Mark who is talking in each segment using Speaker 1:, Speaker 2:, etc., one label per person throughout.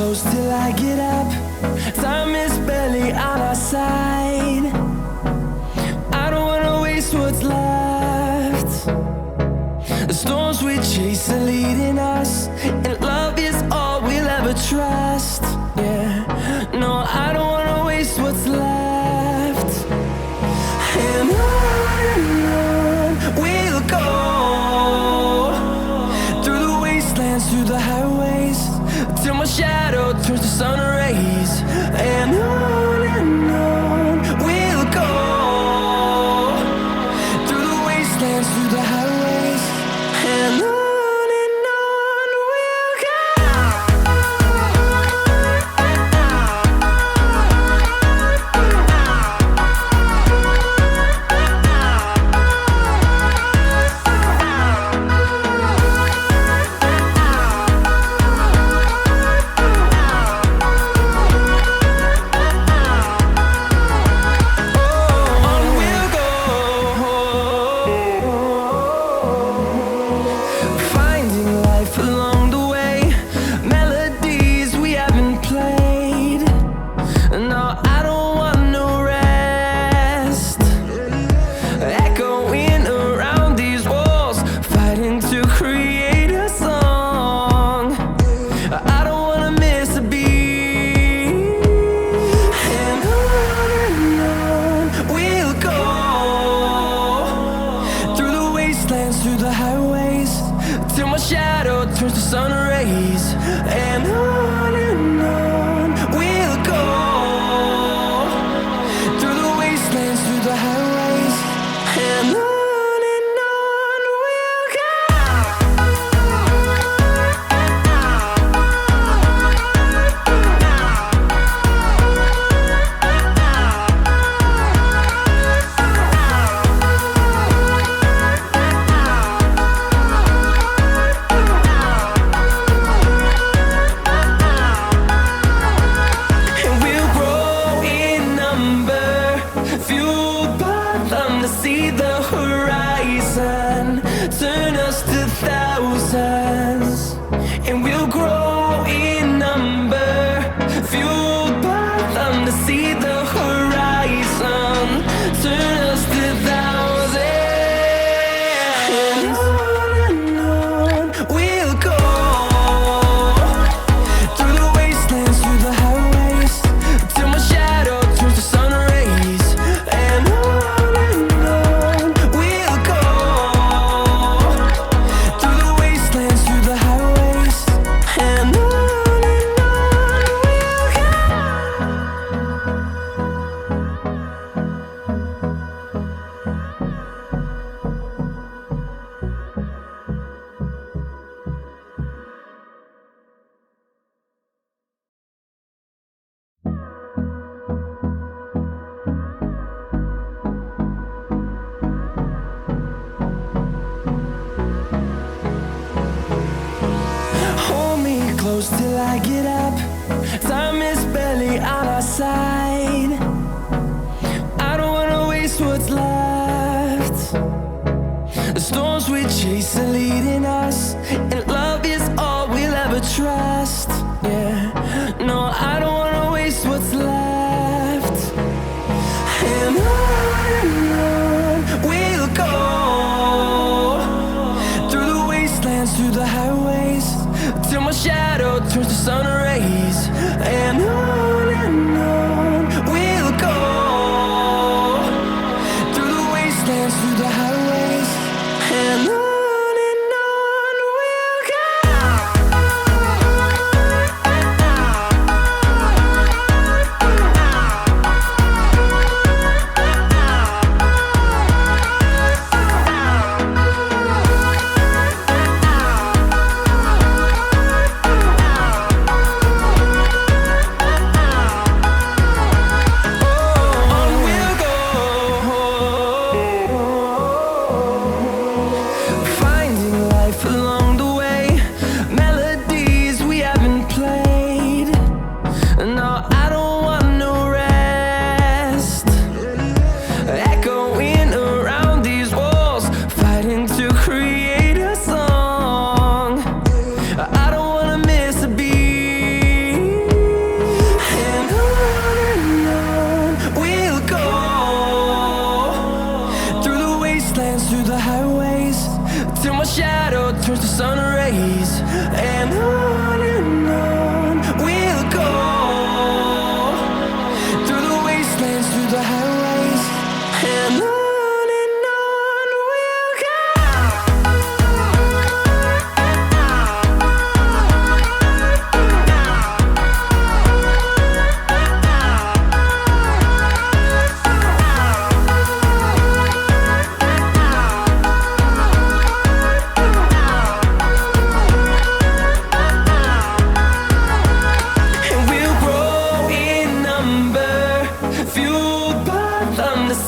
Speaker 1: close till I get up. Time is barely on our side. I don't wanna waste what's left. The storms we chase are leading us, and love is all we'll ever trust. Yeah, no, I don't wanna waste what's left. And on we'll go, through the wastelands, through the highways, till my shadow turns to sun rays. And on we'll go, through the wastelands, through the highways, and on. Through the highways, till my shadow turns to sun rays. And on we'll go, through the wastelands, through the highways, and on. See the horizon turn us to thousands, and we'll grow in number, fueled by them. To see the horizon turn us to thousands, and on we'll go, through the wastelands, through the highways, till my shadow turns to sun rays. And close till I get up. Time is barely on our side. I don't wanna waste what's left. The storms we chase are leading us, and love is all we'll ever trust. Yeah, no, I don't wanna waste what's left. And on we'll go, through the wastelands, through the highways, till my shadow turns to sun rays. And on we'll go, through the wastelands, through the highways, and on we'll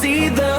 Speaker 1: see the